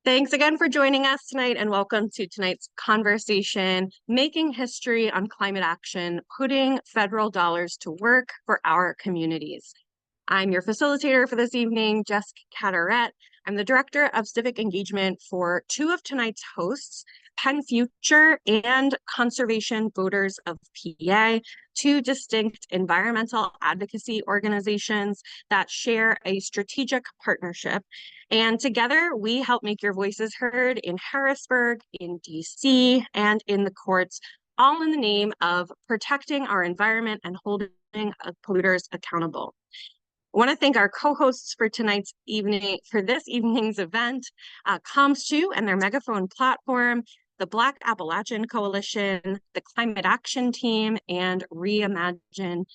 Thanks again for joining us tonight, and welcome to tonight's conversation, Making History on Climate Action, Putting Federal Dollars to Work for Our Communities. I'm your facilitator for this evening, Jessica Carteret. I'm the Director of Civic Engagement for two of tonight's hosts, PennFuture and Conservation Voters of PA, two distinct environmental advocacy organizations that share a strategic partnership. And together, we help make your voices heard in Harrisburg, in DC, and in the courts, all in the name of protecting our environment and holding polluters accountable. I want to thank our co-hosts for this evening's event, Comms2 and their Megaphone platform, the Black Appalachian Coalition, the Climate Action Team, and Reimagine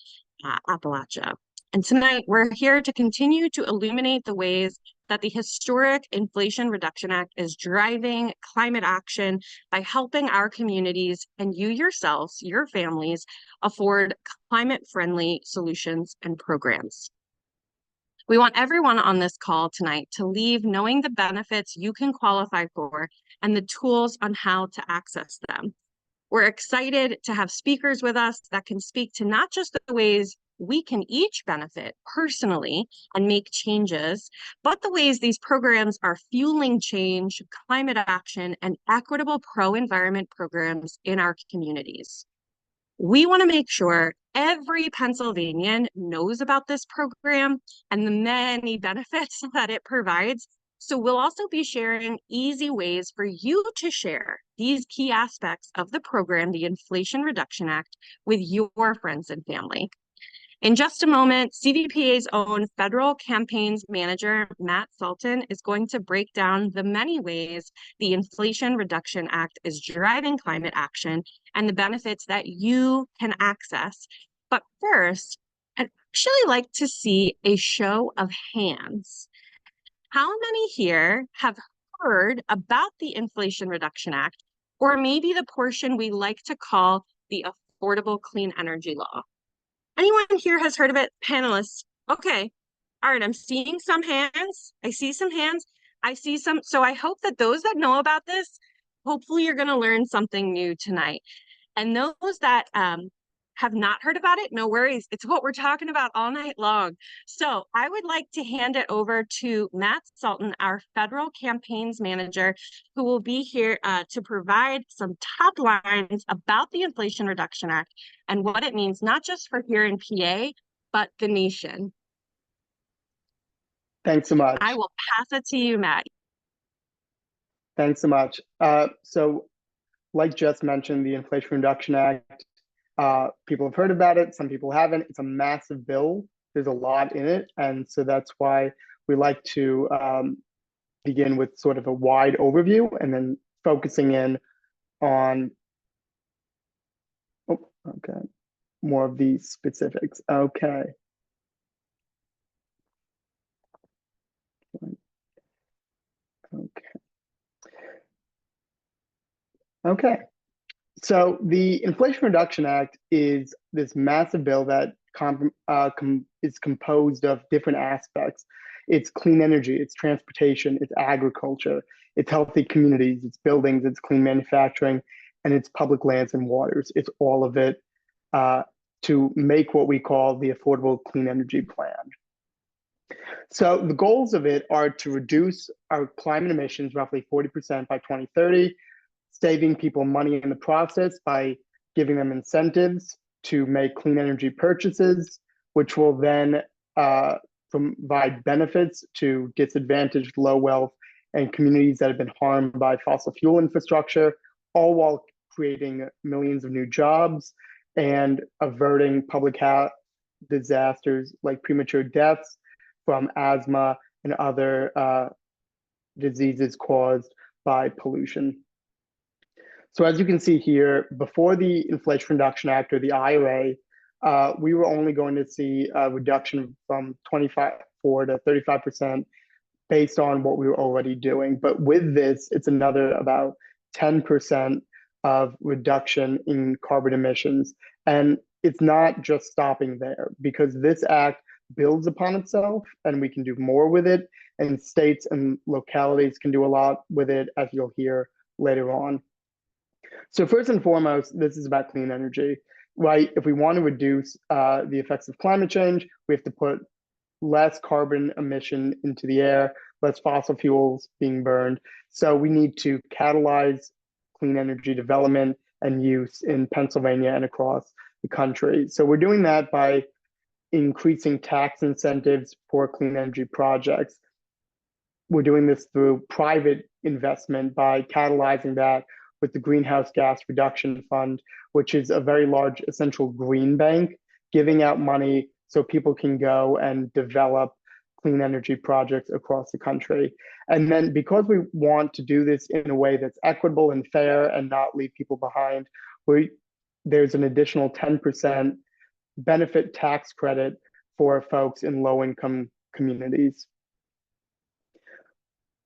Appalachia. And tonight, we're here to continue to illuminate the ways that the historic Inflation Reduction Act is driving climate action by helping our communities and you yourselves, your families, afford climate-friendly solutions and programs. We want everyone on this call tonight to leave knowing the benefits you can qualify for and the tools on how to access them. We're excited to have speakers with us that can speak to not just the ways we can each benefit personally and make changes, but the ways these programs are fueling change, climate action, and equitable pro-environment programs in our communities. We want to make sure every Pennsylvanian knows about this program and the many benefits that it provides. So we'll also be sharing easy ways for you to share these key aspects of the program, the Inflation Reduction Act, with your friends and family. In just a moment, CVPA's own federal campaigns manager, Matt Sultan, is going to break down the many ways the Inflation Reduction Act is driving climate action and the benefits that you can access. But first, I'd actually like to see a show of hands. How many here have heard about the Inflation Reduction Act, or maybe the portion we like to call the Affordable Clean Energy Law? Anyone here has heard of it? Panelists? Okay. All right, I'm seeing some hands. I see some hands. I see some. So I hope that those that know about this, hopefully you're going to learn something new tonight. And those that have not heard about it, no worries. It's what we're talking about all night long. So I would like to hand it over to Matt Sultan, our federal campaigns manager, who will be here to provide some top lines about the Inflation Reduction Act and what it means, not just for here in PA, but the nation. Thanks so much. I will pass it to you, Matt. Thanks so much. So like Jess mentioned, the Inflation Reduction Act, people have heard about it, some people haven't. It's a massive bill. There's a lot in it. And so that's why we like to begin with sort of a wide overview and then focusing in on more of the specifics. Okay. So the Inflation Reduction Act is this massive bill that is composed of different aspects. It's clean energy, it's transportation, it's agriculture, it's healthy communities, it's buildings, it's clean manufacturing, and it's public lands and waters. It's all of it to make what we call the Affordable Clean Energy Plan. So the goals of it are to reduce our climate emissions roughly 40% by 2030, saving people money in the process by giving them incentives to make clean energy purchases, which will then provide benefits to disadvantaged, low wealth, and communities that have been harmed by fossil fuel infrastructure, all while creating millions of new jobs and averting public health disasters like premature deaths from asthma and other diseases caused by pollution. So as you can see here, before the Inflation Reduction Act, or the IRA, we were only going to see a reduction from 24 to 35% based on what we were already doing. But with this, it's another about 10% of reduction in carbon emissions. And it's not just stopping there, because this act builds upon itself and we can do more with it. And states and localities can do a lot with it, as you'll hear later on. So first and foremost, this is about clean energy, right? If we want to reduce the effects of climate change, we have to put less carbon emission into the air, less fossil fuels being burned. So we need to catalyze clean energy development and use in Pennsylvania and across the country. So we're doing that by increasing tax incentives for clean energy projects. We're doing this through private investment by catalyzing that with the Greenhouse Gas Reduction Fund, which is a very large essential green bank, giving out money so people can go and develop clean energy projects across the country. And then because we want to do this in a way that's equitable and fair and not leave people behind, there's an additional 10% benefit tax credit for folks in low-income communities.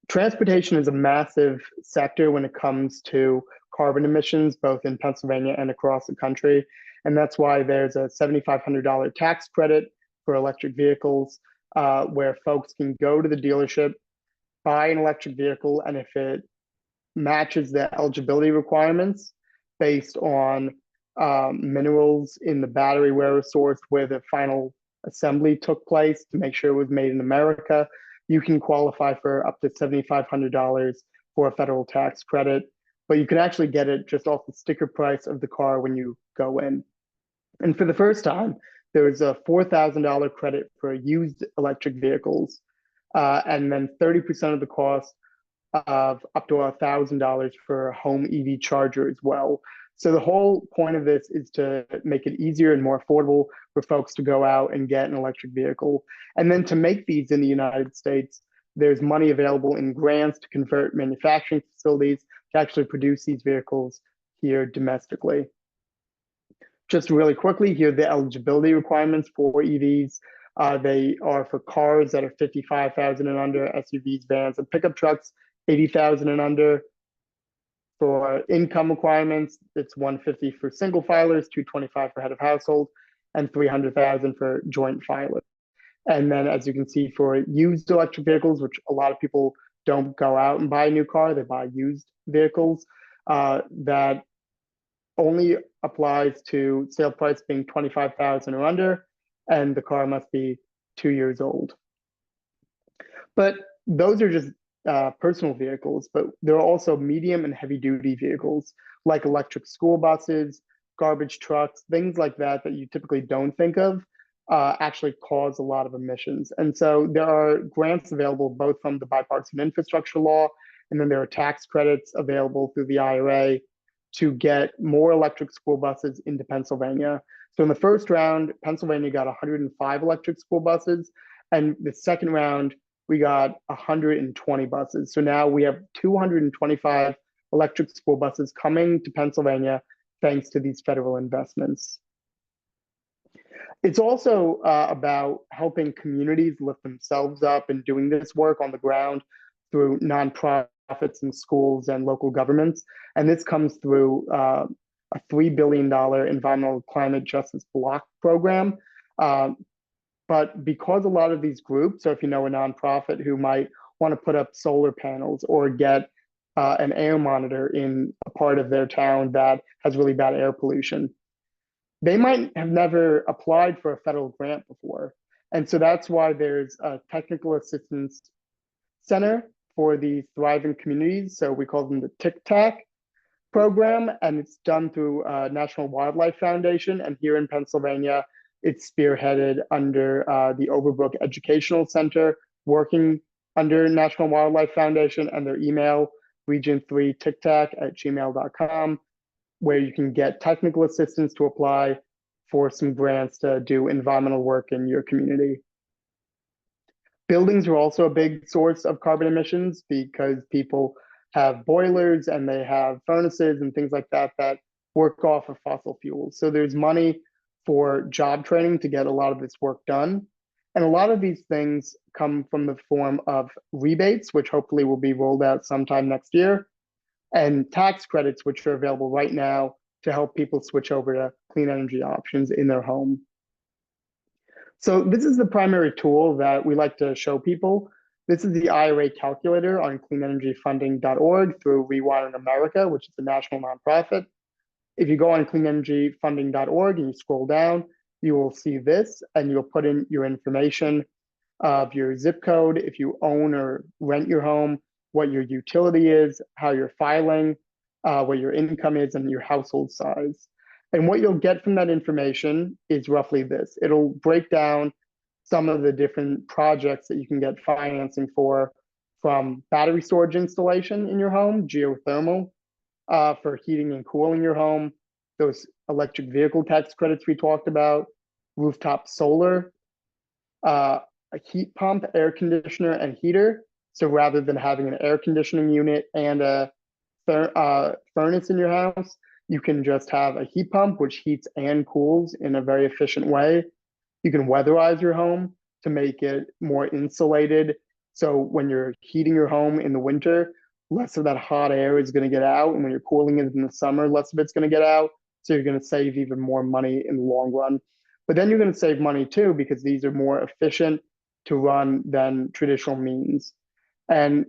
Transportation is a massive sector when it comes to carbon emissions, both in Pennsylvania and across the country. And that's why there's a $7,500 tax credit for electric vehicles, where folks can go to the dealership, buy an electric vehicle, and if it matches the eligibility requirements based on minerals in the battery where it was sourced, where the final assembly took place to make sure it was made in America, you can qualify for up to $7,500 for a federal tax credit, but you can actually get it just off the sticker price of the car when you go in. And for the first time, there's a $4,000 credit for used electric vehicles, and then 30% of the cost of up to $1,000 for a home EV charger as well. So the whole point of this is to make it easier and more affordable for folks to go out and get an electric vehicle. And then to make these in the United States, there's money available in grants to convert manufacturing facilities to actually produce these vehicles here domestically. Just really quickly, here are the eligibility requirements for EVs. They are for cars that are 55,000 and under, SUVs, vans, and pickup trucks, 80,000 and under. For income requirements, it's 150 for single filers, 225 for head of household, and 300,000 for joint filers. And then, as you can see, for used electric vehicles, which a lot of people don't go out and buy a new car, they buy used vehicles, that only applies to sale price being 25,000 or under, and the car must be 2 years old. But those are just personal vehicles, but there are also medium and heavy duty vehicles like electric school buses, garbage trucks, things like that that you typically don't think of, actually cause a lot of emissions. And so there are grants available both from the bipartisan infrastructure law, and then there are tax credits available through the IRA to get more electric school buses into Pennsylvania. So in the first round, Pennsylvania got 105 electric school buses, and the second round, we got 120 buses. So now we have 225 electric school buses coming to Pennsylvania thanks to these federal investments. It's also about helping communities lift themselves up and doing this work on the ground through nonprofits and schools and local governments. And this comes through a $3 billion environmental climate justice block program. But because a lot of these groups, so if you know a nonprofit who might want to put up solar panels or get an air monitor in a part of their town that has really bad air pollution, they might have never applied for a federal grant before. And so that's why there's a technical assistance center for these thriving communities. So we call them the TIC-TAC program, and it's done through National Wildlife Foundation. And here in Pennsylvania, it's spearheaded under the Overbrook Educational Center, working under National Wildlife Foundation, and their email, region3tictac@gmail.com, where you can get technical assistance to apply for some grants to do environmental work in your community. Buildings are also a big source of carbon emissions because people have boilers and they have furnaces and things like that that work off of fossil fuels. So there's money for job training to get a lot of this work done. And a lot of these things come from the form of rebates, which hopefully will be rolled out sometime next year, and tax credits, which are available right now to help people switch over to clean energy options in their home. So this is the primary tool that we like to show people. This is the IRA calculator on cleanenergyfunding.org through Rewiring America, which is a national nonprofit. If you go on cleanenergyfunding.org and you scroll down, you will see this, and you'll put in your information of your zip code, if you own or rent your home, what your utility is, how you're filing, what your income is, and your household size. And what you'll get from that information is roughly this. It'll break down some of the different projects that you can get financing for, from battery storage installation in your home, geothermal, for heating and cooling your home, those electric vehicle tax credits we talked about, rooftop solar, a heat pump, air conditioner, and heater. So rather than having an air conditioning unit and a furnace in your house, you can just have a heat pump, which heats and cools in a very efficient way. You can weatherize your home to make it more insulated. So when you're heating your home in the winter, less of that hot air is going to get out. And when you're cooling it in the summer, less of it's going to get out. So you're going to save even more money in the long run. But then you're going to save money too, because these are more efficient to run than traditional means. And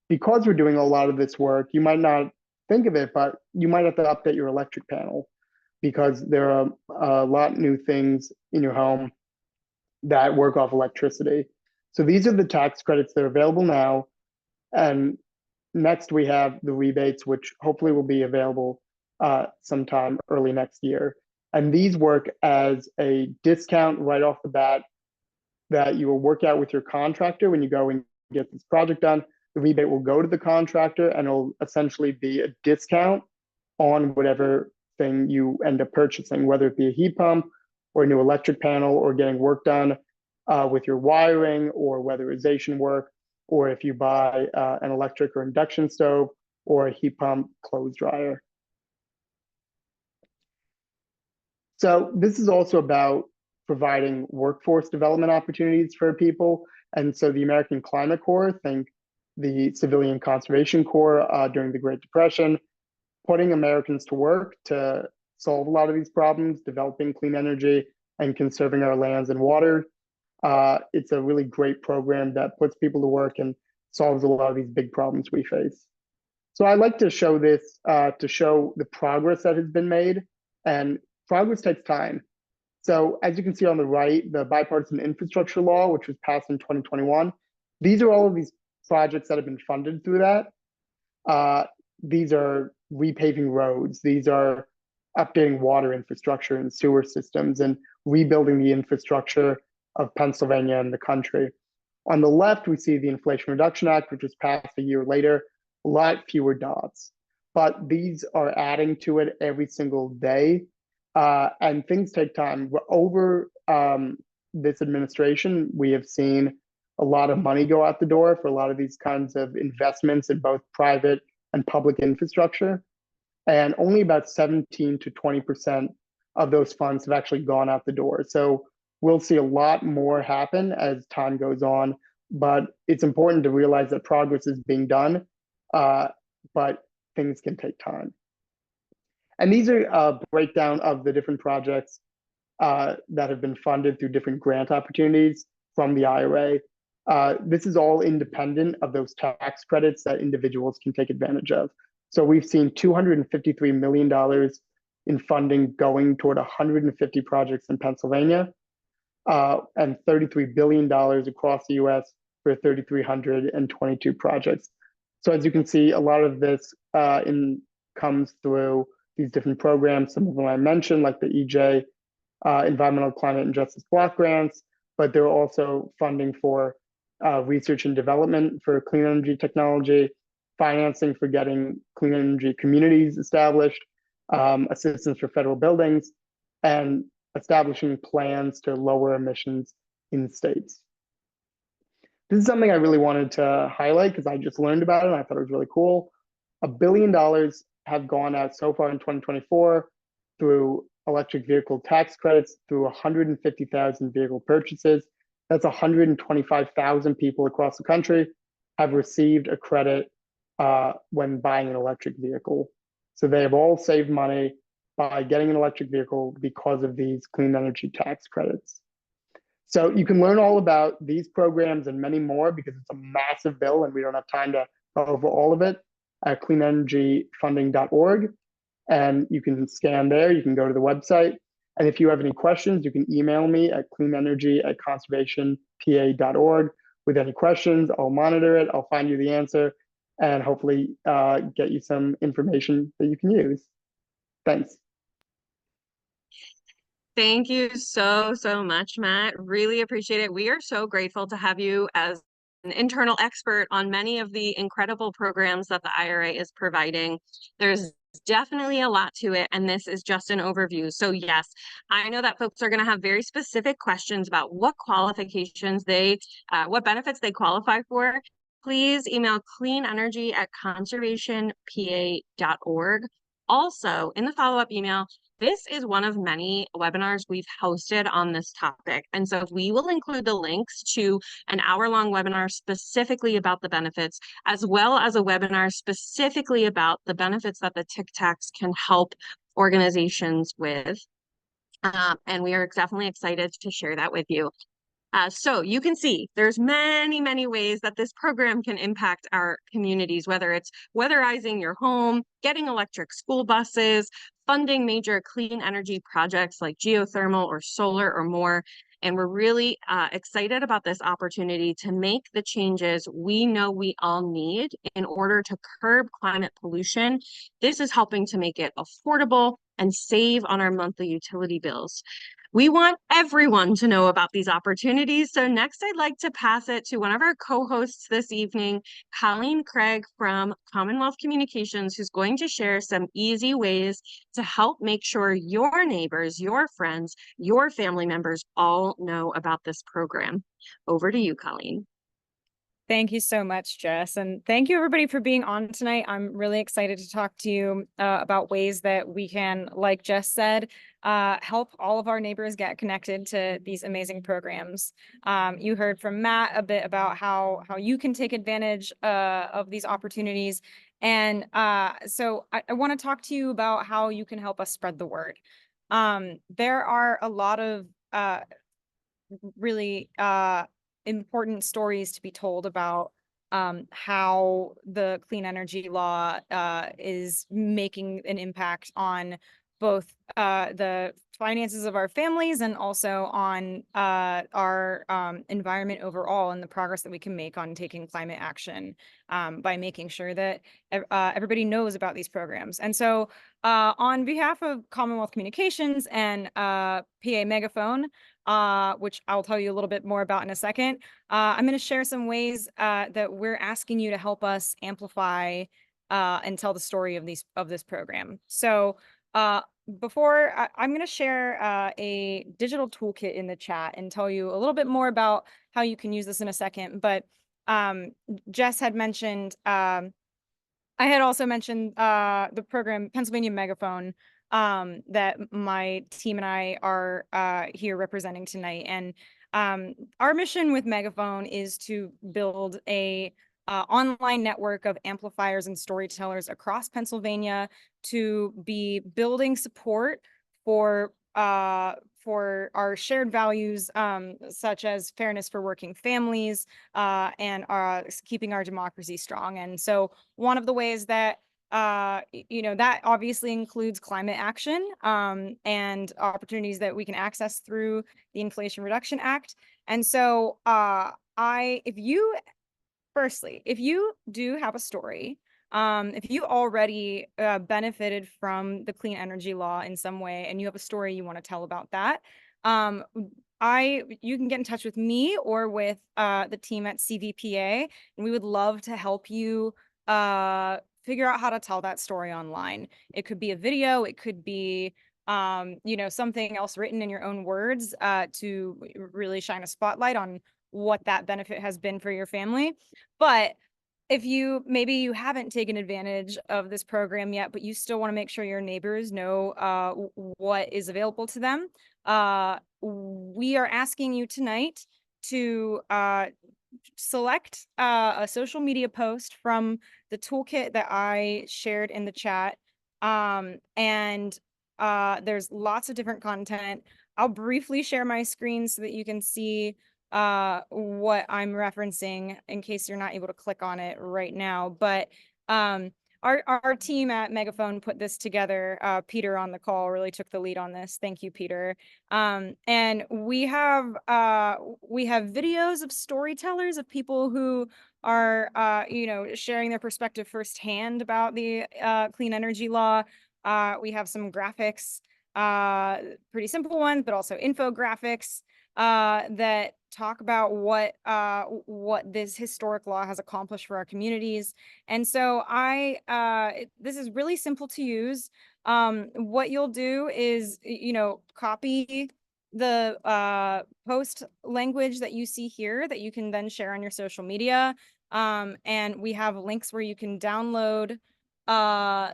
because we're doing a lot of this work, you might not think of it, but you might have to update your electric panel, because there are a lot new things in your home that work off electricity. So these are the tax credits that are available now. And next we have the rebates, which hopefully will be available sometime early next year. And these work as a discount right off the bat that you will work out with your contractor when you go and get this project done. The rebate will go to the contractor, and it'll essentially be a discount on whatever thing you end up purchasing, whether it be a heat pump or a new electric panel, or getting work done with your wiring or weatherization work, or if you buy an electric or induction stove or a heat pump clothes dryer. So this is also about providing workforce development opportunities for people. And so the American Climate Corps, think the Civilian Conservation Corps during the Great Depression, putting Americans to work to solve a lot of these problems, developing clean energy and conserving our lands and water. It's a really great program that puts people to work and solves a lot of these big problems we face. So I like to show this to show the progress that has been made, and progress takes time. So as you can see on the right, the bipartisan infrastructure law, which was passed in 2021, these are all of these projects that have been funded through that. These are repaving roads. These are updating water infrastructure and sewer systems and rebuilding the infrastructure of Pennsylvania and the country. On the left, we see the Inflation Reduction Act, which was passed a year later, a lot fewer dots. But these are adding to it every single day. And things take time. Over this administration, we have seen a lot of money go out the door for a lot of these kinds of investments in both private and public infrastructure. And only about 17 to 20% of those funds have actually gone out the door. So we'll see a lot more happen as time goes on. But it's important to realize that progress is being done, but things can take time. And these are a breakdown of the different projects that have been funded through different grant opportunities from the IRA. This is all independent of those tax credits that individuals can take advantage of. So we've seen $253 million in funding going toward 150 projects in Pennsylvania, and $33 billion across the US for 3,322 projects. So as you can see, a lot of this comes through these different programs. Some of them I mentioned, like the EJ, Environmental Climate and Justice Block Grants, but there are also funding for research and development for clean energy technology, financing for getting clean energy communities established, assistance for federal buildings, and establishing plans to lower emissions in states. This is something I really wanted to highlight because I just learned about it and I thought it was really cool. $1 billion have gone out so far in 2024 through electric vehicle tax credits, through 150,000 vehicle purchases. That's 125,000 people across the country have received a credit when buying an electric vehicle. So they have all saved money by getting an electric vehicle because of these clean energy tax credits. So you can learn all about these programs and many more because it's a massive bill and we don't have time to go over all of it at cleanenergyfunding.org. And you can scan there, you can go to the website. And if you have any questions, you can email me at cleanenergy@conservationpa.org with any questions. I'll monitor it, I'll find you the answer, and hopefully get you some information that you can use. Thanks. Thank you so, so much, Matt. Really appreciate it. We are so grateful to have you as an internal expert on many of the incredible programs that the IRA is providing. There's definitely a lot to it, and this is just an overview. So yes, I know that folks are going to have very specific questions about what qualifications what benefits they qualify for. Please email cleanenergy@conservationpa.org. Also, in the follow-up email, this is one of many webinars we've hosted on this topic. And so we will include the links to an hour-long webinar specifically about the benefits, as well as a webinar specifically about the benefits that the Tic Tacs can help organizations with. And we are definitely excited to share that with you. So you can see there's many, many ways that this program can impact our communities, whether it's weatherizing your home, getting electric school buses, funding major clean energy projects like geothermal or solar or more. And we're really excited about this opportunity to make the changes we know we all need in order to curb climate pollution. This is helping to make it affordable and save on our monthly utility bills. We want everyone to know about these opportunities. So next, I'd like to pass it to one of our co-hosts this evening, Colleen Craig from Commonwealth Communications, who's going to share some easy ways to help make sure your neighbors, your friends, your family members all know about this program. Over to you, Colleen. Thank you so much, Jess. And thank you everybody for being on tonight. I'm really excited to talk to you about ways that we can, like Jess said, help all of our neighbors get connected to these amazing programs. You heard from Matt a bit about how you can take advantage of these opportunities. And so I want to talk to you about how you can help us spread the word. There are a lot of really important stories to be told about how the clean energy law is making an impact on both the finances of our families and also on our environment overall, and the progress that we can make on taking climate action by making sure that everybody knows about these programs. And so on behalf of Commonwealth Communications and PA Megaphone, which I'll tell you a little bit more about in a second, I'm going to share some ways that we're asking you to help us amplify and tell the story of this program. So before I'm going to share a digital toolkit in the chat and tell you a little bit more about how you can use this in a second. But Jess had mentioned, I had also mentioned the program Pennsylvania Megaphone that my team and I are here representing tonight. And our mission with Megaphone is to build a online network of amplifiers and storytellers across Pennsylvania to be building support for our shared values, such as fairness for working families and keeping our democracy strong. And so one of the ways that that obviously includes climate action and opportunities that we can access through the Inflation Reduction Act. And so if you do have a story, if you already benefited from the clean energy law in some way and you have a story you want to tell about that, you can get in touch with me or with the team at CVPA, and we would love to help you figure out how to tell that story online. It could be a video, it could be something else written in your own words to really shine a spotlight on what that benefit has been for your family. But if maybe you haven't taken advantage of this program yet, but you still want to make sure your neighbors know what is available to them, we are asking you tonight to select a social media post from the toolkit that I shared in the chat. And there's lots of different content. I'll briefly share my screen so that you can see what I'm referencing in case you're not able to click on it right now. But our team at Megaphone put this together. Peter on the call really took the lead on this. Thank you, Peter. And we have videos of storytellers, of people who are sharing their perspective firsthand about the clean energy law. We have some graphics, pretty simple ones, but also infographics that talk about what this historic law has accomplished for our communities. And so this is really simple to use. What you'll do is, copy the post language that you see here that you can then share on your social media. And we have links where you can download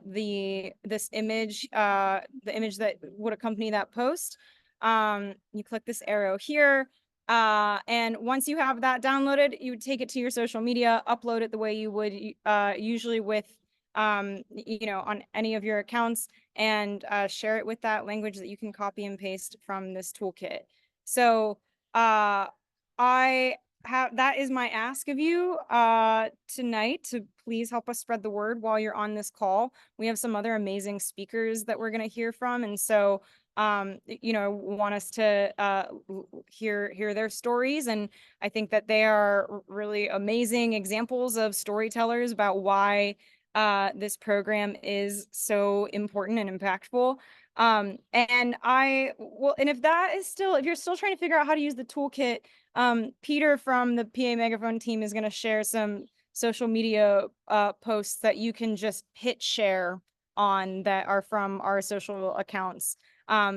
this image, the image that would accompany that post. You click this arrow here. And once you have that downloaded, you would take it to your social media, upload it the way you would usually with, on any of your accounts, and share it with that language that you can copy and paste from this toolkit. So that is my ask of you tonight, to please help us spread the word while you're on this call. We have some other amazing speakers that we're going to hear from, and so want us to hear their stories. And I think that they are really amazing examples of storytellers about why this program is so important and impactful. And if you're still trying to figure out how to use the toolkit, Peter from the PA Megaphone team is going to share some social media posts that you can just hit share on that are from our social accounts.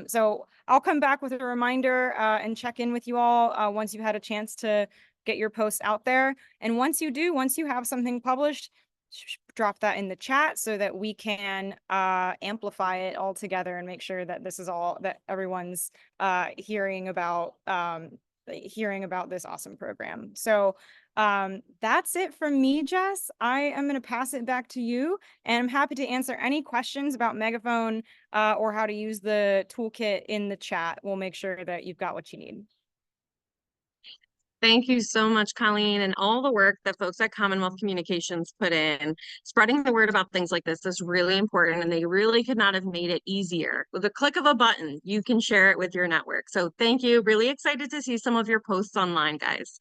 So I'll come back with a reminder and check in with you all once you've had a chance to get your posts out there. And once you have something published, drop that in the chat so that we can amplify it all together and make sure that that everyone's hearing about this awesome program. So that's it from me, Jess. I am going to pass it back to you, and I'm happy to answer any questions about Megaphone or how to use the toolkit in the chat. We'll make sure that you've got what you need. Thank you so much, Colleen, and all the work that folks at Commonwealth Communications put in. Spreading the word about things like this is really important, and they really could not have made it easier. With a click of a button, you can share it with your network. So thank you. Really excited to see some of your posts online, guys.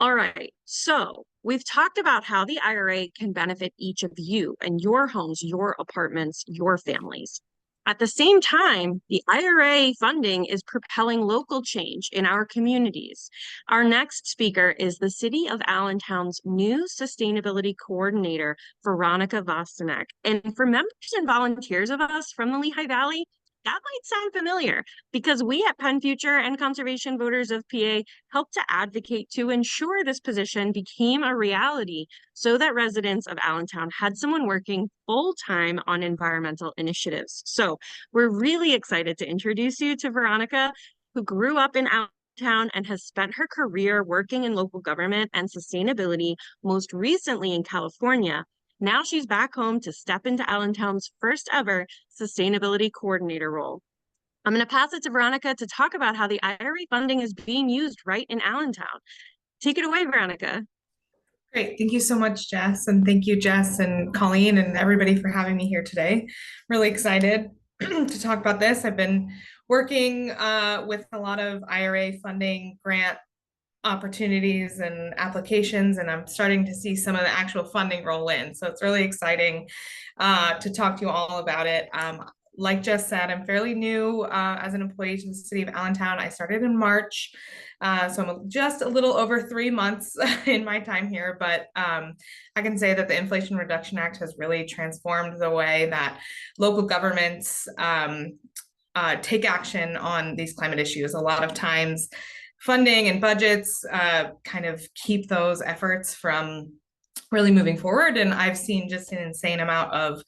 All right, so we've talked about how the IRA can benefit each of you and your homes, your apartments, your families. At the same time, the IRA funding is propelling local change in our communities. Our next speaker is the City of Allentown's new Sustainability Coordinator, Veronica Vostanek. And for members and volunteers of us from the Lehigh Valley, that might sound familiar because we at PennFuture and Conservation Voters of PA helped to advocate to ensure this position became a reality so that residents of Allentown had someone working full-time on environmental initiatives. So we're really excited to introduce you to Veronica, who grew up in Allentown and has spent her career working in local government and sustainability, most recently in California. Now she's back home to step into Allentown's first ever sustainability coordinator role. I'm going to pass it to Veronica to talk about how the IRA funding is being used right in Allentown. Take it away, Veronica. Great. Thank you so much, Jess. And thank you, Jess and Colleen and everybody for having me here today. Really excited to talk about this. I've been working with a lot of IRA funding grant opportunities and applications, and I'm starting to see some of the actual funding roll in. So it's really exciting to talk to you all about it. Like Jess said, I'm fairly new as an employee to the City of Allentown. I started in March, so I'm just a little over 3 months in my time here, but I can say that the Inflation Reduction Act has really transformed the way that local governments take action on these climate issues. A lot of times funding and budgets kind of keep those efforts from really moving forward. And I've seen just an insane amount of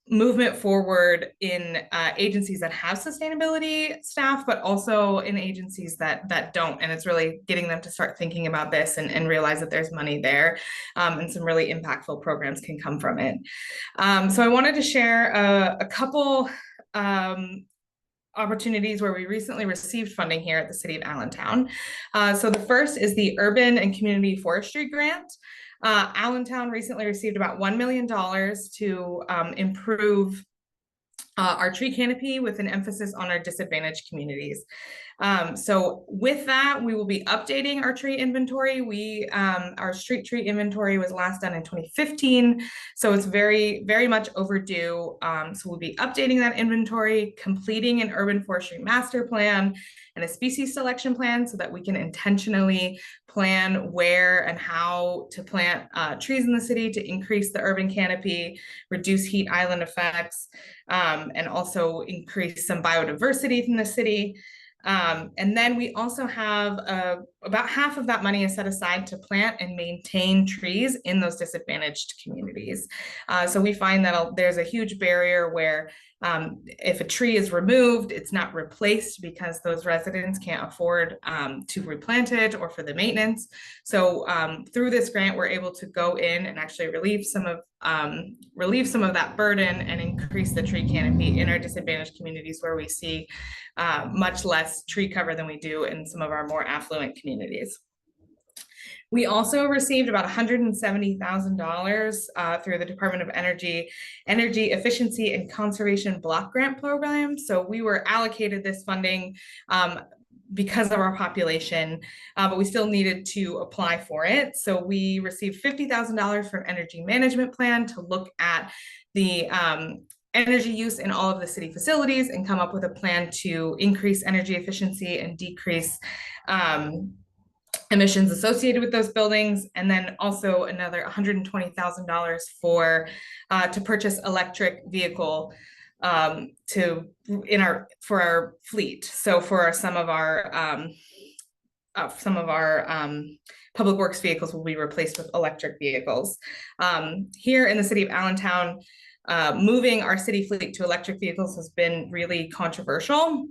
movement forward in agencies that have sustainability staff, but also in agencies that don't. And it's really getting them to start thinking about this and realize that there's money there, and some really impactful programs can come from it. So I wanted to share a couple opportunities where we recently received funding here at the City of Allentown. So the first is the Urban and Community Forestry Grant. Allentown recently received about $1 million to improve our tree canopy with an emphasis on our disadvantaged communities. So with that, we will be updating our tree inventory. Our street tree inventory was last done in 2015, so it's very, very much overdue. So we'll be updating that inventory, completing an urban forestry master plan and a species selection plan so that we can intentionally plan where and how to plant trees in the city to increase the urban canopy, reduce heat island effects, and also increase some biodiversity in the city. And then we also have about half of that money is set aside to plant and maintain trees in those disadvantaged communities. So we find that there's a huge barrier where if a tree is removed, it's not replaced because those residents can't afford to replant it or for the maintenance. So through this grant, we're able to go in and actually relieve some of that burden and increase the tree canopy in our disadvantaged communities where we see much less tree cover than we do in some of our more affluent communities. We also received about $170,000 through the Department of Energy Efficiency and Conservation Block Grant Program. So we were allocated this funding because of our population, but we still needed to apply for it. So we received $50,000 for an energy management plan to look at the energy use in all of the city facilities and come up with a plan to increase energy efficiency and decrease emissions associated with those buildings, and then also another $120,000 for to purchase electric vehicle for our fleet. So for some of our public works vehicles will be replaced with electric vehicles. Here in the city of Allentown, moving our city fleet to electric vehicles has been really controversial,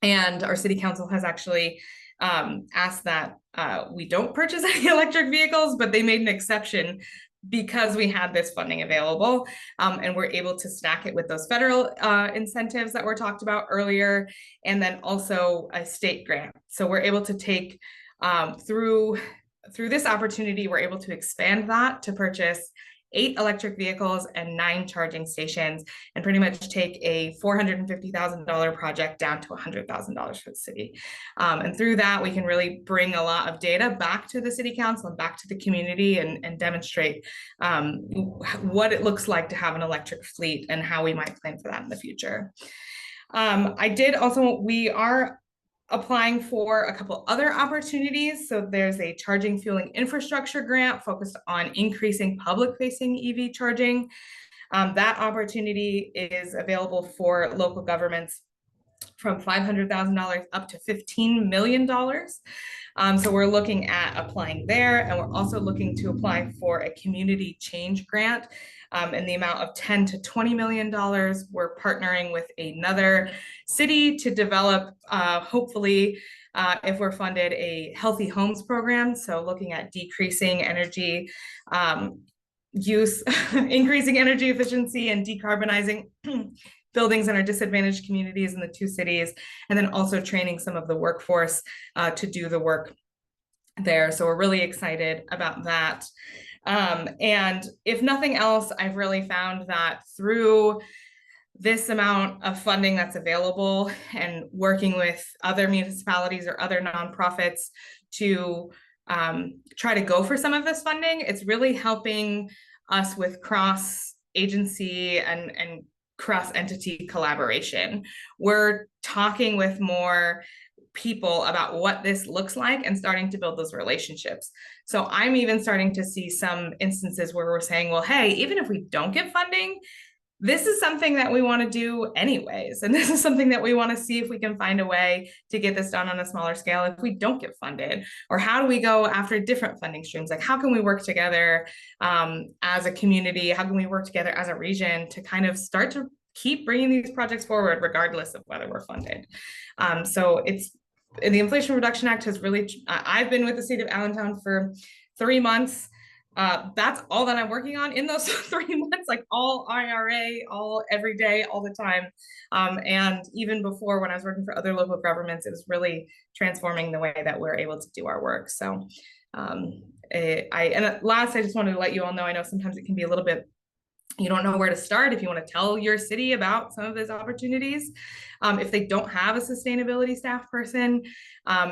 and our city council has actually asked that we don't purchase any electric vehicles, but they made an exception because we had this funding available, and we're able to stack it with those federal incentives that were talked about earlier, and then also a state grant. So we're able to take through this opportunity, we're able to expand that to purchase 8 electric vehicles and 9 charging stations, and pretty much take a $450,000 project down to $100,000 for the city. And through that, we can really bring a lot of data back to the city council and back to the community and demonstrate what it looks like to have an electric fleet and how we might plan for that in the future. We are applying for a couple other opportunities. So there's a charging fueling infrastructure grant focused on increasing public-facing EV charging. That opportunity is available for local governments from $500,000 up to $15 million. So we're looking at applying there, and we're also looking to apply for a community change grant in the amount of $10 to $20 million. We're partnering with another city to develop, hopefully, if we're funded, a healthy homes program. So looking at decreasing energy use, increasing energy efficiency, and decarbonizing buildings in our disadvantaged communities in the 2 cities, and then also training some of the workforce to do the work there. So we're really excited about that. And if nothing else, I've really found that through this amount of funding that's available and working with other municipalities or other nonprofits to try to go for some of this funding, it's really helping us with cross-agency and cross-entity collaboration. We're talking with more people about what this looks like and starting to build those relationships. So I'm even starting to see some instances where we're saying, well, hey, even if we don't get funding, this is something that we want to do anyways. And this is something that we want to see if we can find a way to get this done on a smaller scale if we don't get funded. Or how do we go after different funding streams? Like, how can we work together as a community? How can we work together as a region to kind of start to keep bringing these projects forward regardless of whether we're funded? So the Inflation Reduction Act has really, I've been with the state of Allentown for 3 months. That's all that I'm working on in those 3 months, like all IRA, all every day, all the time. And even before, when I was working for other local governments, it was really transforming the way that we're able to do our work. So and last, I just wanted to let you all know, I know sometimes it can be a little bit, you don't know where to start if you want to tell your city about some of those opportunities. If they don't have a sustainability staff person,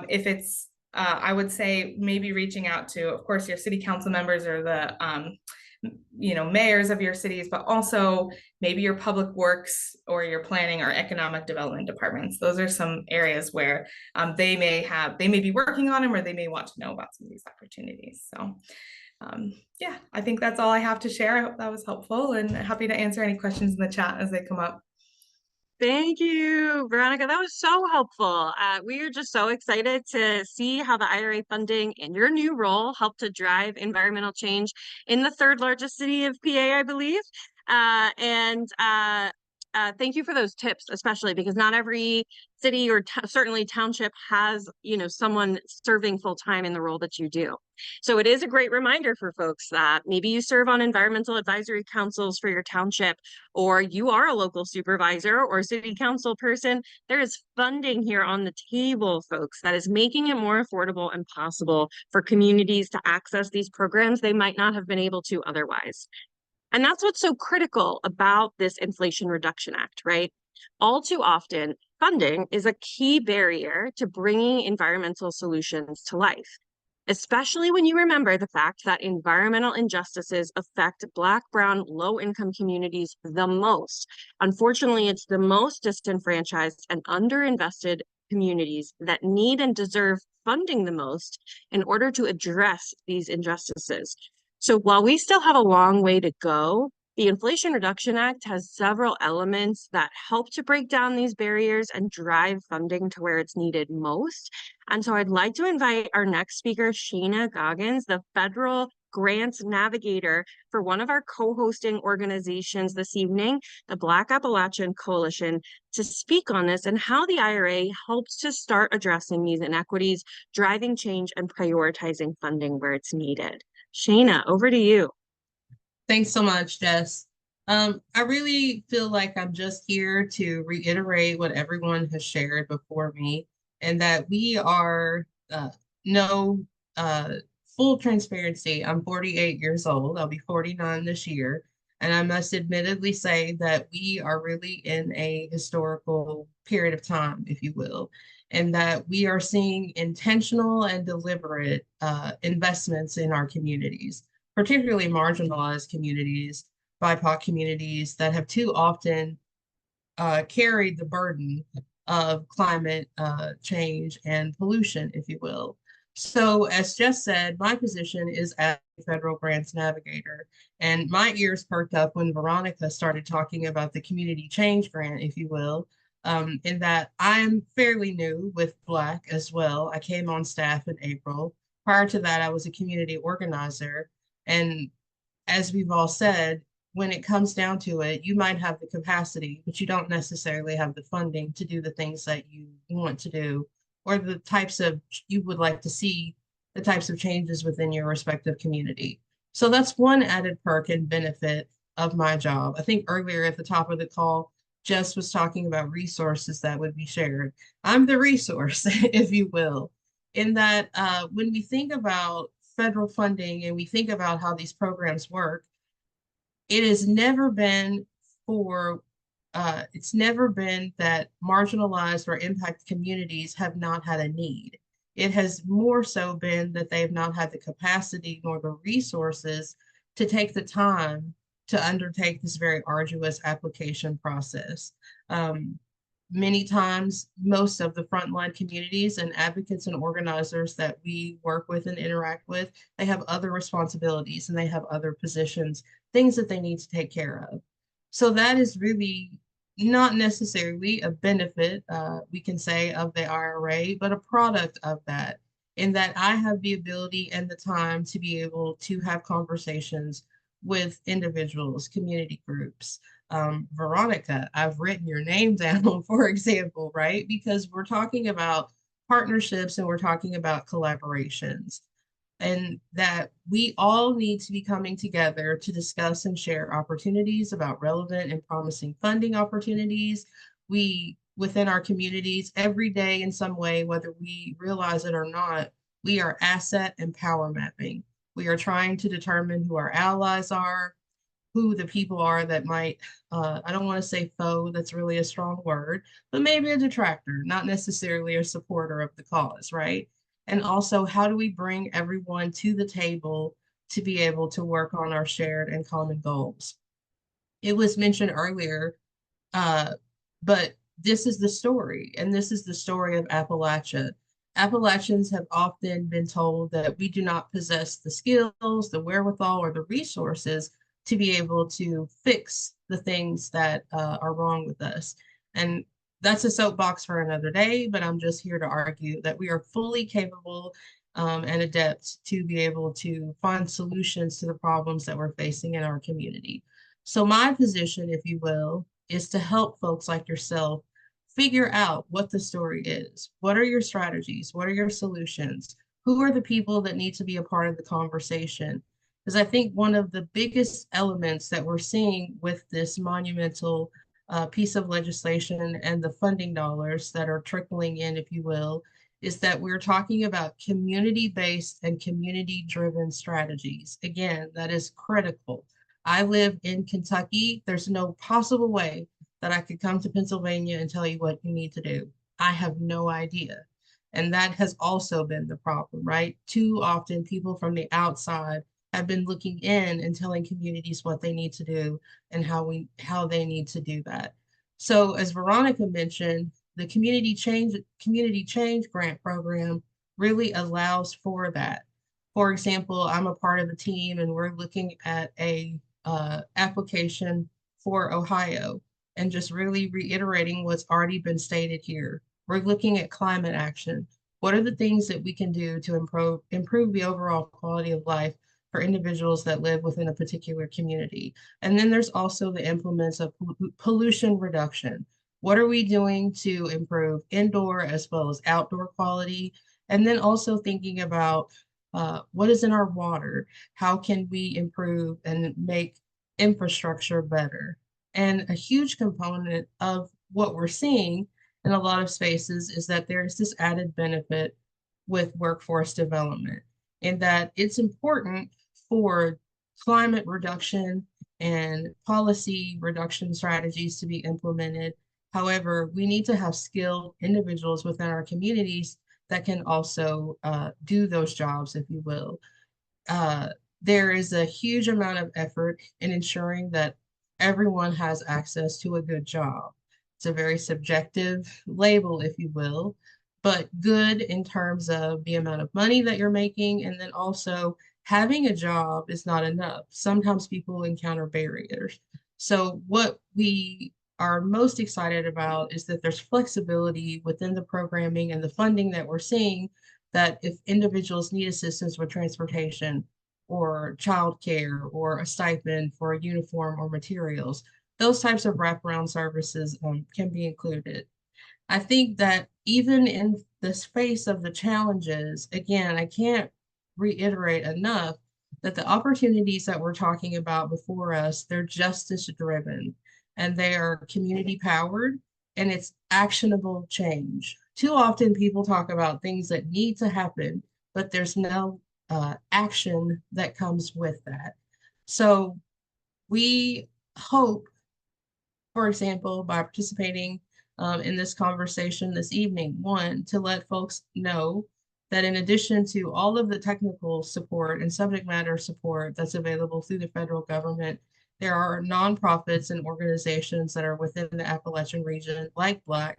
if it's I would say maybe reaching out to, of course, your city council members or the mayors of your cities, but also maybe your public works or your planning or economic development departments. Those are some areas where they may be working on them, or they may want to know about some of these opportunities. So yeah, I think that's all I have to share. I hope that was helpful, and happy to answer any questions in the chat as they come up. Thank you, Veronica. That was so helpful. We are just so excited to see how the IRA funding in your new role help to drive environmental change in the third largest city of PA, I believe. Thank you for those tips, especially because not every city or certainly township has, someone serving full time in the role that you do. So it is a great reminder for folks that maybe you serve on environmental advisory councils for your township, or you are a local supervisor or city council person. There is funding here on the table, folks, that is making it more affordable and possible for communities to access these programs they might not have been able to otherwise. And that's what's so critical about this Inflation Reduction Act, right? All too often, funding is a key barrier to bringing environmental solutions to life, especially when you remember the fact that environmental injustices affect Black, Brown, low-income communities the most. Unfortunately, it's the most disenfranchised and underinvested communities that need and deserve funding the most in order to address these injustices. So while we still have a long way to go, the Inflation Reduction Act has several elements that help to break down these barriers and drive funding to where it's needed most. And so I'd like to invite our next speaker, Shana Goggins, the Federal Grants Navigator for one of our co-hosting organizations this evening, the Black Appalachian Coalition, to speak on this and how the IRA helps to start addressing these inequities, driving change, and prioritizing funding where it's needed. Shana, over to you. Thanks so much, Jess. I really feel like I'm just here to reiterate what everyone has shared before me, and that we are full transparency. I'm 48 years old. I'll be 49 this year. And I must admittedly say that we are really in a historical period of time, if you will, and that we are seeing intentional and deliberate investments in our communities, particularly marginalized communities, BIPOC communities that have too often carried the burden of climate change and pollution, if you will. So as Jess said, my position is as a federal grants navigator, and my ears perked up when Veronica started talking about the community change grant, if you will, in that I'm fairly new with Black as well. I came on staff in April. Prior to that, I was a community organizer. And as we've all said, when it comes down to it, you might have the capacity, but you don't necessarily have the funding to do the things that you want to do, or the types of, you would like to see the types of changes within your respective community. So that's one added perk and benefit of my job. I think earlier at the top of the call, Jess was talking about resources that would be shared. I'm the resource, if you will, in that when we think about federal funding and we think about how these programs work, it has never been it's never been that marginalized or impacted communities have not had a need. It has more so been that they've not had the capacity nor the resources to take the time to undertake this very arduous application process. Many times, most of the frontline communities and advocates and organizers that we work with and interact with, they have other responsibilities and they have other positions, things that they need to take care of. So that is really not necessarily a benefit, we can say, of the IRA, but a product of that, in that I have the ability and the time to be able to have conversations with individuals, community groups. Veronica, I've written your name down, for example, right? Because we're talking about partnerships and we're talking about collaborations. and that we all need to be coming together to discuss and share opportunities about relevant and promising funding opportunities. We, within our communities, every day in some way, whether we realize it or not, we are asset and power mapping. We are trying to determine who our allies are, who the people are that might, I don't want to say foe, that's really a strong word, but maybe a detractor, not necessarily a supporter of the cause, right? And also, how do we bring everyone to the table to be able to work on our shared and common goals? It was mentioned earlier, uh, but this is the story, and this is the story of Appalachia. Appalachians have often been told that we do not possess the skills, the wherewithal, or the resources to be able to fix the things that are wrong with us. And that's a soapbox for another day, but I'm just here to argue that we are fully capable and adept to be able to find solutions to the problems that we're facing in our community. So my position, if you will, is to help folks like yourself figure out what the story is. What are your strategies? What are your solutions? Who are the people that need to be a part of the conversation? Because I think one of the biggest elements that we're seeing with this monumental piece of legislation and the funding dollars that are trickling in, if you will, is that we're talking about community-based and community-driven strategies. Again, that is critical. I live in Kentucky. There's no possible way that I could come to Pennsylvania and tell you what you need to do. I have no idea. And that has also been the problem, right? Too often people from the outside have been looking in and telling communities what they need to do and how they need to do that. So as Veronica mentioned, the community change grant program really allows for that. For example, I'm a part of a team and we're looking at a application for Ohio, and just really reiterating what's already been stated here. We're looking at climate action. What are the things that we can do to improve the overall quality of life for individuals that live within a particular community? And then there's also the implements of pollution reduction. What are we doing to improve indoor as well as outdoor quality? And then also thinking about what is in our water? How can we improve and make infrastructure better? And a huge component of what we're seeing in a lot of spaces is that there's this added benefit with workforce development, in that it's important for climate reduction and policy reduction strategies to be implemented. However, we need to have skilled individuals within our communities that can also do those jobs, if you will. There is a huge amount of effort in ensuring that everyone has access to a good job. It's a very subjective label, if you will, but good in terms of the amount of money that you're making. And then also having a job is not enough. Sometimes people encounter barriers. So what we are most excited about is that there's flexibility within the programming and the funding that we're seeing, that if individuals need assistance with transportation or childcare or a stipend for a uniform or materials, those types of wraparound services can be included. I think that even in the space of the challenges, again, I can't reiterate enough that the opportunities that we're talking about before us, they're justice driven and they are community powered, and it's actionable change. Too often people talk about things that need to happen, but there's no action that comes with that. So we hope, for example, by participating in this conversation this evening, one, to let folks know that in addition to all of the technical support and subject matter support that's available through the federal government, there are nonprofits and organizations that are within the Appalachian region, like Black,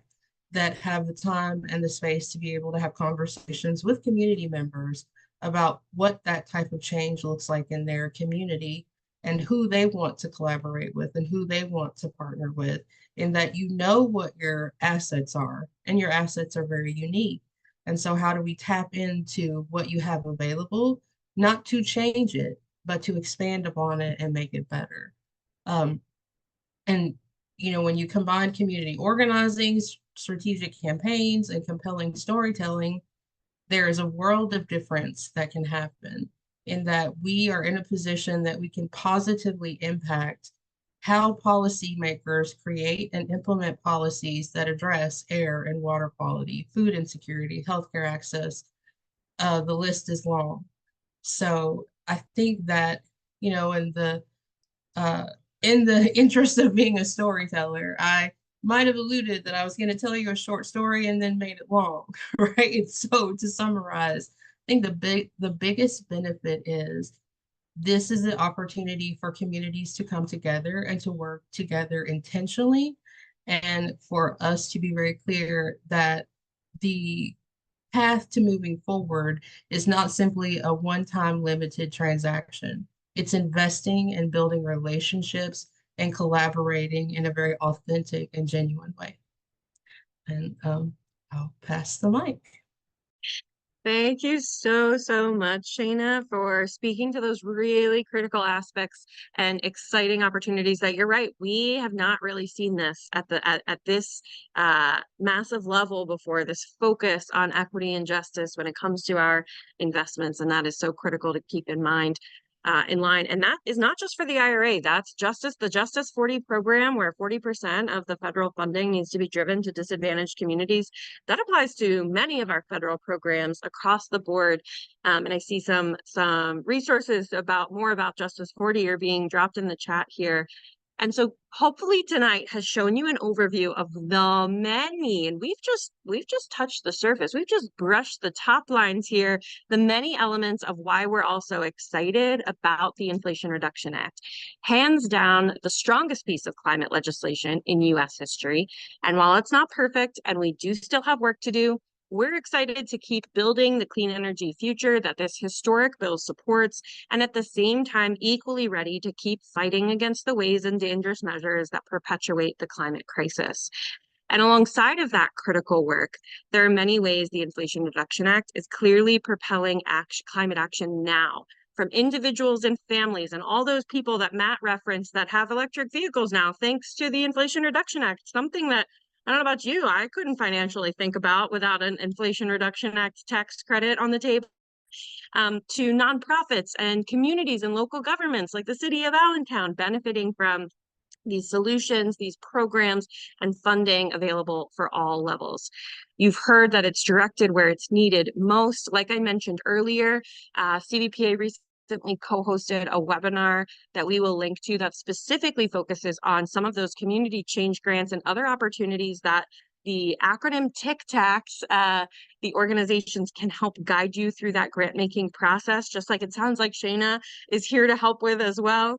that have the time and the space to be able to have conversations with community members about what that type of change looks like in their community and who they want to collaborate with and who they want to partner with, in that you know what your assets are, and your assets are very unique. And so how do we tap into what you have available, not to change it, but to expand upon it and make it better? And when you combine community organizing, strategic campaigns, and compelling storytelling, there is a world of difference that can happen in that we are in a position that we can positively impact how policymakers create and implement policies that address air and water quality, food insecurity, healthcare access. The list is long. So I think that, you know, uh, in the interest of being a storyteller, I might have alluded that I was going to tell you a short story and then made it long, right? So to summarize, I think the biggest benefit is this is an opportunity for communities to come together and to work together intentionally, and for us to be very clear that the path to moving forward is not simply a one-time limited transaction. It's investing and building relationships and collaborating in a very authentic and genuine way. And I'll pass the mic. Thank you so, so much, Shayna, for speaking to those really critical aspects and exciting opportunities that you're right. We have not really seen this at this massive level before, this focus on equity and justice when it comes to our investments. And that is so critical to keep in mind. In line. And that is not just for the IRA. That's the Justice 40 program, where 40% of the federal funding needs to be driven to disadvantaged communities. That applies to many of our federal programs across the board. And I see some resources more about Justice 40 are being dropped in the chat here. And so hopefully tonight has shown you an overview of the many, and we've just touched the surface. We've just brushed the top lines here, the many elements of why we're also excited about the Inflation Reduction Act. Hands down, the strongest piece of climate legislation in US history. And while it's not perfect and we do still have work to do, we're excited to keep building the clean energy future that this historic bill supports, and at the same time, equally ready to keep fighting against the ways and dangerous measures that perpetuate the climate crisis. And alongside of that critical work, there are many ways the Inflation Reduction Act is clearly propelling climate action now, from individuals and families and all those people that Matt referenced that have electric vehicles now, thanks to the Inflation Reduction Act, something that I don't know about you, I couldn't financially think about without an Inflation Reduction Act tax credit on the table, to nonprofits and communities and local governments like the city of Allentown benefiting from these solutions, these programs, and funding available for all levels. You've heard that it's directed where it's needed most. Like I mentioned earlier, CVPA recently co-hosted a webinar that we will link to that specifically focuses on some of those community change grants and other opportunities that the acronym TIC-TACs, the organizations can help guide you through that grant making process, just like it sounds like Shayna is here to help with as well.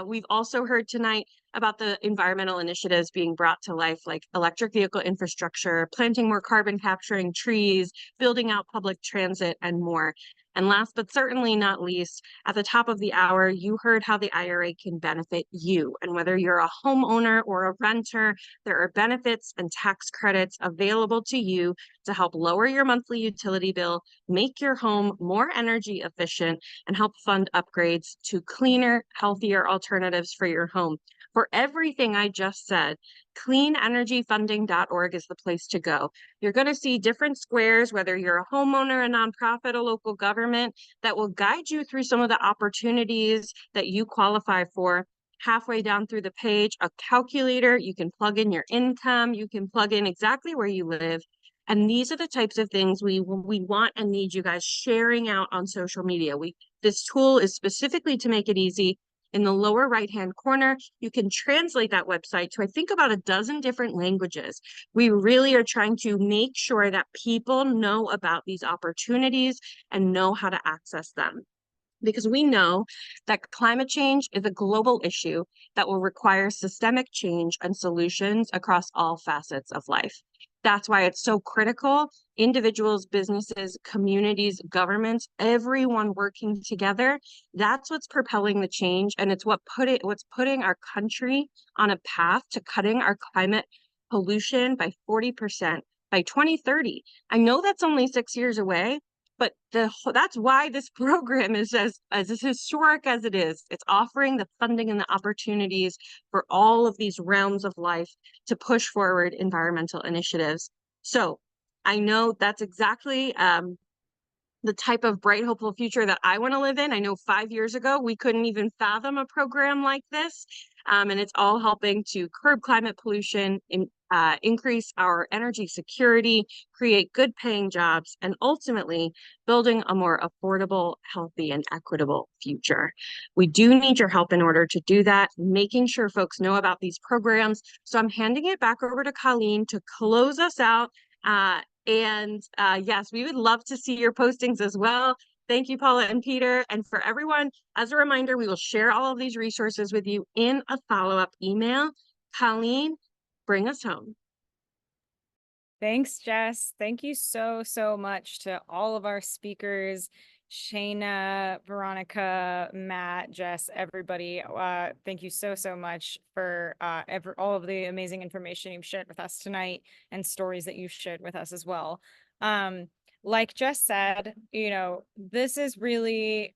We've also heard tonight about the environmental initiatives being brought to life, like electric vehicle infrastructure, planting more carbon capturing trees, building out public transit, and more. And last but certainly not least, at the top of the hour, you heard how the IRA can benefit you. And whether you're a homeowner or a renter, there are benefits and tax credits available to you to help lower your monthly utility bill, make your home more energy efficient, and help fund upgrades to cleaner, healthier alternatives for your home. For everything I just said, cleanenergyfunding.org is the place to go. You're going to see different squares, whether you're a homeowner, a nonprofit, a local government, that will guide you through some of the opportunities that you qualify for. Halfway down through the page, a calculator, you can plug in your income, you can plug in exactly where you live. And these are the types of things we want and need you guys sharing out on social media. This tool is specifically to make it easy. In the lower right-hand corner, you can translate that website to, I think, about a dozen different languages. We really are trying to make sure that people know about these opportunities and know how to access them, because we know that climate change is a global issue that will require systemic change and solutions across all facets of life. That's why it's so critical. Individuals, businesses, communities, governments, everyone working together. That's what's propelling the change, and it's what's putting our country on a path to cutting our climate pollution by 40% by 2030. I know that's only 6 years away, but that's why this program is as historic as it is. It's offering the funding and the opportunities for all of these realms of life to push forward environmental initiatives. So I know that's exactly the type of bright, hopeful future that I want to live in. I know 5 years ago, we couldn't even fathom a program like this. And it's all helping to curb climate pollution, increase our energy security, create good paying jobs, and ultimately building a more affordable, healthy, and equitable future. We do need your help in order to do that, making sure folks know about these programs. So I'm handing it back over to Colleen to close us out. Yes, we would love to see your postings as well. Thank you, Paula and Peter. And for everyone, as a reminder, we will share all of these resources with you in a follow-up email. Colleen, bring us home. Thanks, Jess. Thank you so, so much to all of our speakers, Shayna, Veronica, Matt, Jess, everybody. Thank you so, so much for all of the amazing information you've shared with us tonight and stories that you've shared with us as well. Like Jess said, you know, this is really,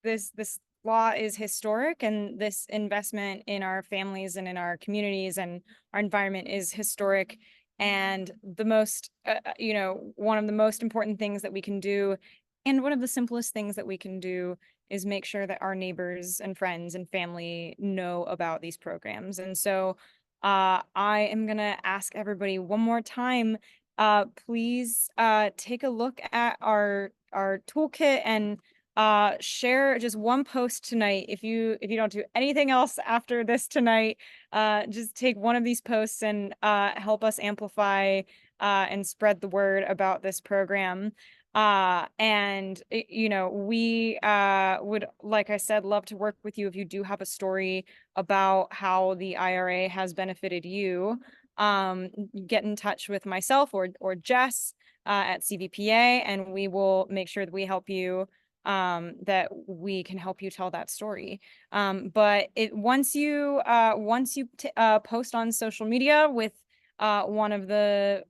this law is historic, and this investment in our families and in our communities and our environment is historic. And the most, you know, one of the most important things that we can do, and one of the simplest things that we can do, is make sure that our neighbors and friends and family know about these programs. And so I am gonna ask everybody one more time, please take a look at our toolkit and share just one post tonight. If you don't do anything else after this tonight, just take one of these posts and help us amplify and spread the word about this program. You know, we would, like I said, love to work with you if you do have a story about how the IRA has benefited you. Get in touch with myself or Jess at CVPA, and we will make sure that we help you, that we can help you tell that story. But once you post on social media with one of the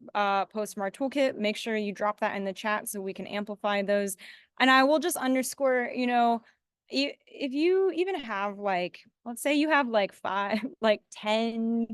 posts from our toolkit, make sure you drop that in the chat so we can amplify those. And I will just underscore, you know, if you even have, like, let's say you have like 10,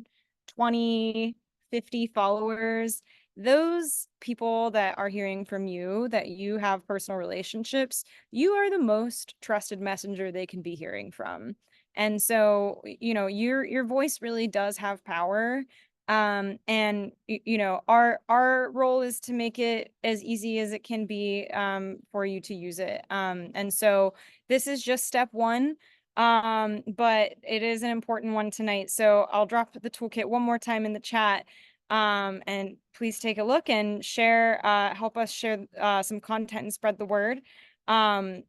20, 50 followers, those people that are hearing from you, that you have personal relationships, you are the most trusted messenger they can be hearing from. And so, you know, your voice really does have power. You know, our role is to make it as easy as it can be for you to use it. And so this is just step one. But it is an important one tonight. So I'll drop the toolkit one more time in the chat. And please take a look and share, help us share some content and spread the word. I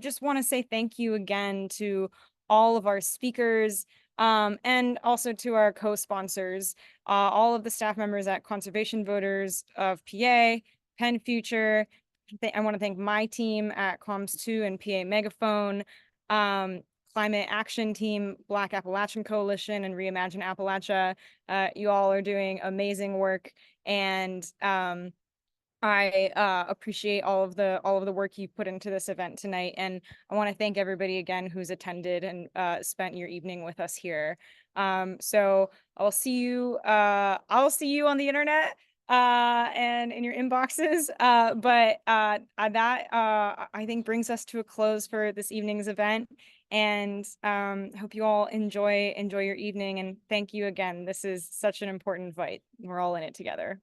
just want to say thank you again to all of our speakers, and also to our co-sponsors, all of the staff members at Conservation Voters of PA, PennFuture. I want to thank my team at Comms2 and PA Megaphone, Climate Action Team, Black Appalachian Coalition, and Reimagine Appalachia. You all are doing amazing work, and I appreciate all of the work you put into this event tonight. And I want to thank everybody again who's attended and spent your evening with us here. So I'll see you on the internet and in your inboxes. That I think brings us to a close for this evening's event. And hope you all enjoy your evening. And thank you again. This is such an important fight. We're all in it together.